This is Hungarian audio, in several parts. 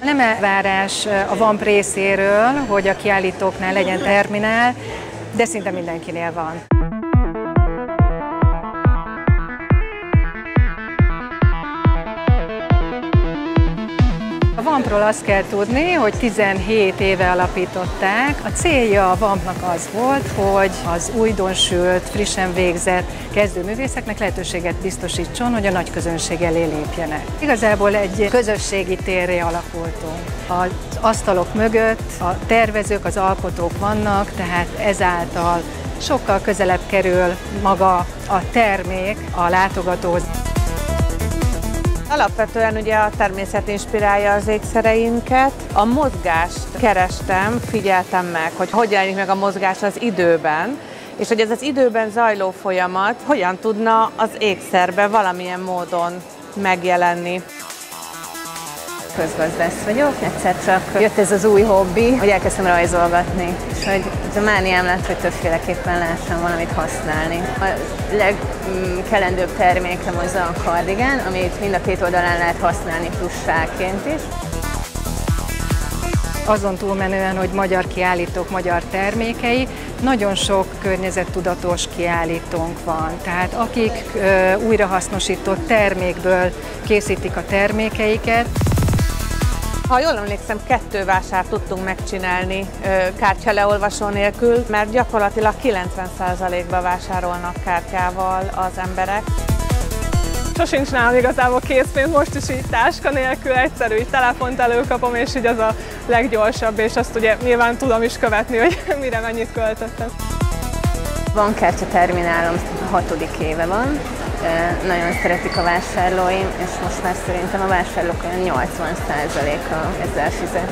Nem elvárás a VAMP részéről, hogy a kiállítóknál legyen terminál, de szinte mindenkinél van. A VAMP-ról azt kell tudni, hogy 17 éve alapították. A célja a VAMP-nak az volt, hogy az újdonsült, frissen végzett kezdőművészeknek lehetőséget biztosítson, hogy a nagy közönség elé lépjenek. Igazából egy közösségi térré alakultunk. Az asztalok mögött a tervezők, az alkotók vannak, tehát ezáltal sokkal közelebb kerül maga a termék a látogatóhoz. Alapvetően ugye a természet inspirálja az ékszereinket. A mozgást kerestem, figyeltem meg, hogy hogy jelenik meg a mozgás az időben, és hogy ez az időben zajló folyamat hogyan tudna az ékszerben valamilyen módon megjelenni. Közgazdász vagyok, egyszer csak jött ez az új hobbi, hogy elkezdtem rajzolgatni, és hogy ez a mániám lett, hogy többféleképpen lássam valamit használni. A legkelendőbb termékem az a kardigán, amit mind a két oldalán lehet használni pluszságként is. Azon túlmenően, hogy magyar kiállítók, magyar termékei, nagyon sok környezettudatos kiállítónk van. Tehát akik újrahasznosított termékből készítik a termékeiket. Ha jól emlékszem, 2 vásárt tudtunk megcsinálni kártyaleolvasó nélkül, mert gyakorlatilag 90%-ba vásárolnak kártyával az emberek. Sosincs nálam igazából készpénz, most is így táska nélkül, egyszerű, így telefont előkapom, és így az a leggyorsabb, és azt ugye nyilván tudom is követni, hogy mire mennyit költöttem. Van kártyaterminálom, 6. éve van. Nagyon szeretik a vásárlóim, és most már szerintem a vásárlók olyan 80%-a ezzel fizet.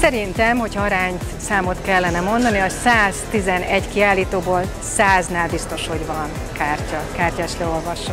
Szerintem, hogyha arányszámot kellene mondani, a 111 kiállítóból 100-nál biztos, hogy van kártyás leolvasó.